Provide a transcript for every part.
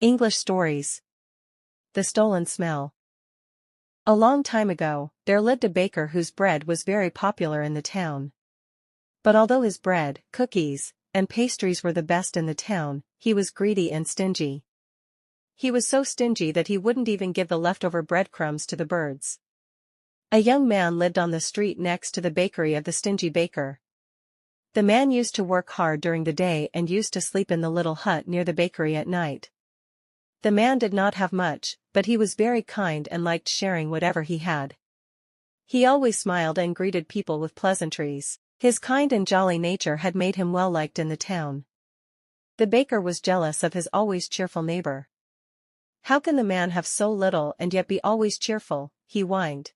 English stories. The Stolen Smell. A long time ago, there lived a baker whose bread was very popular in the town. But although his bread, cookies, and pastries were the best in the town, he was greedy and stingy. He was so stingy that he wouldn't even give the leftover breadcrumbs to the birds. A young man lived on the street next to the bakery of the stingy baker. The man used to work hard during the day and used to sleep in the little hut near the bakery at night. The man did not have much, but he was very kind and liked sharing whatever he had. He always smiled and greeted people with pleasantries. His kind and jolly nature had made him well liked in the town. The baker was jealous of his always cheerful neighbor. "How can the man have so little and yet be always cheerful?" he whined.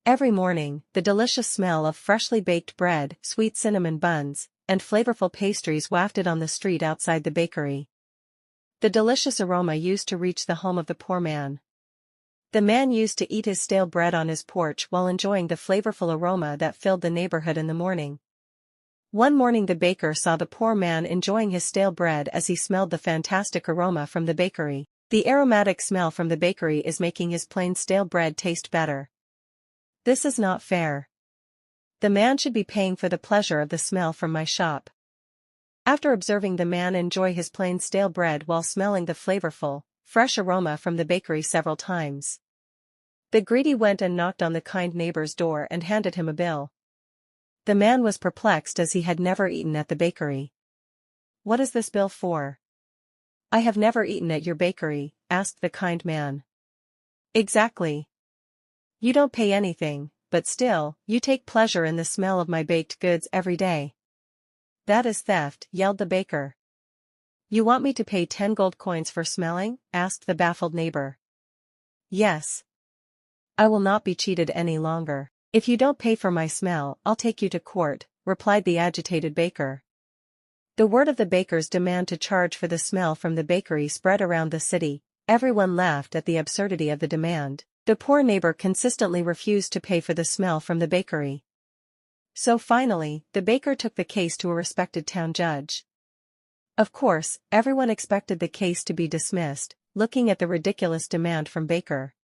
Every morning, the delicious smell of freshly baked bread, sweet cinnamon buns, and flavorful pastries wafted on the street outside the bakery. The delicious aroma used to reach the home of the poor man. The man used to eat his stale bread on his porch while enjoying the flavorful aroma that filled the neighborhood in the morning. One morning the baker saw the poor man enjoying his stale bread as he smelled the fantastic aroma from the bakery. The aromatic smell from the bakery is making his plain stale bread taste better. This is not fair. The man should be paying for the pleasure of the smell from my shop. After observing the man enjoy his plain stale bread while smelling the flavorful, fresh aroma from the bakery several times, the greedy went and knocked on the kind neighbor's door and handed him a bill. The man was perplexed as he had never eaten at the bakery. "What is this bill for?" "I have never eaten at your bakery," asked the kind man. "Exactly. You don't pay anything, but still, you take pleasure in the smell of my baked goods every day." "That is theft," yelled the baker. "You want me to pay 10 gold coins for smelling?" asked the baffled neighbor. "Yes. I will not be cheated any longer. If you don't pay for my smell, I'll take you to court," replied the agitated baker. The word of the baker's demand to charge for the smell from the bakery spread around the city. Everyone laughed at the absurdity of the demand. The poor neighbor consistently refused to pay for the smell from the bakery. So finally, the baker took the case to a respected town judge. Of course, everyone expected the case to be dismissed, looking at the ridiculous demand from baker.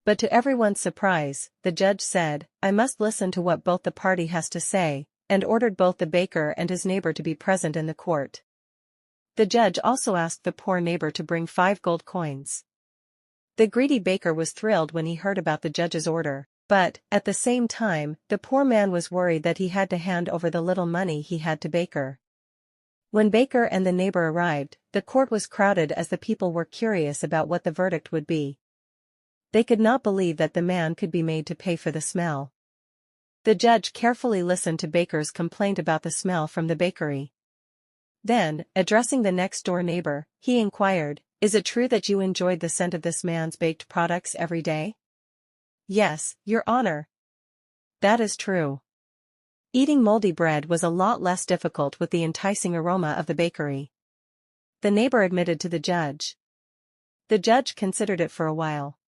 But to everyone's surprise, the judge said, "I must listen to what both the party has to say," and ordered both the baker and his neighbor to be present in the court. The judge also asked the poor neighbor to bring 5 gold coins. The greedy baker was thrilled when he heard about the judge's order. But, at the same time, the poor man was worried that he had to hand over the little money he had to baker. When baker and the neighbor arrived, the court was crowded as the people were curious about what the verdict would be. They could not believe that the man could be made to pay for the smell. The judge carefully listened to baker's complaint about the smell from the bakery. Then, addressing the next-door neighbor, he inquired, "Is it true that you enjoyed the scent of this man's baked products every day?" "Yes, Your Honor." "That is true." Eating moldy bread was a lot less difficult with the enticing aroma of the bakery. The neighbor admitted to the judge. The judge considered it for a while.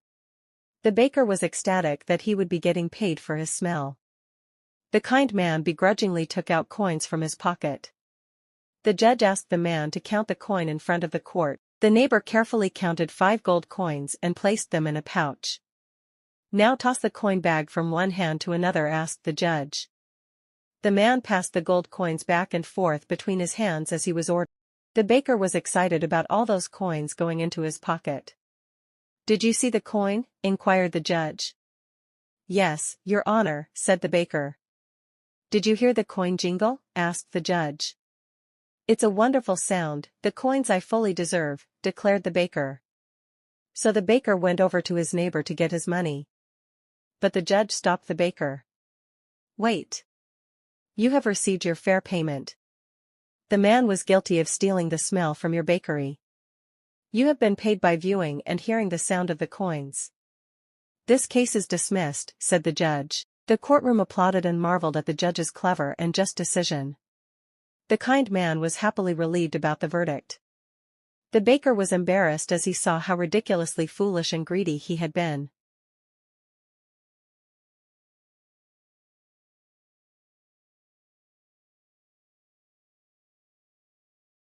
The baker was ecstatic that he would be getting paid for his smell. The kind man begrudgingly took out coins from his pocket. The judge asked the man to count the coin in front of the court. The neighbor carefully counted 5 gold coins and placed them in a pouch. "Now toss the coin bag from one hand to another," asked the judge. The man passed the gold coins back and forth between his hands as he was ordered. The baker was excited about all those coins going into his pocket. "Did you see the coin?" inquired the judge. "Yes, Your Honor," said the baker. "Did you hear the coin jingle?" asked the judge. "It's a wonderful sound, the coins I fully deserve," declared the baker. So the baker went over to his neighbor to get his money. But the judge stopped the baker. "Wait. You have received your fair payment. The man was guilty of stealing the smell from your bakery. You have been paid by viewing and hearing the sound of the coins. This case is dismissed," said the judge. The courtroom applauded and marveled at the judge's clever and just decision. The kind man was happily relieved about the verdict. The baker was embarrassed as he saw how ridiculously foolish and greedy he had been.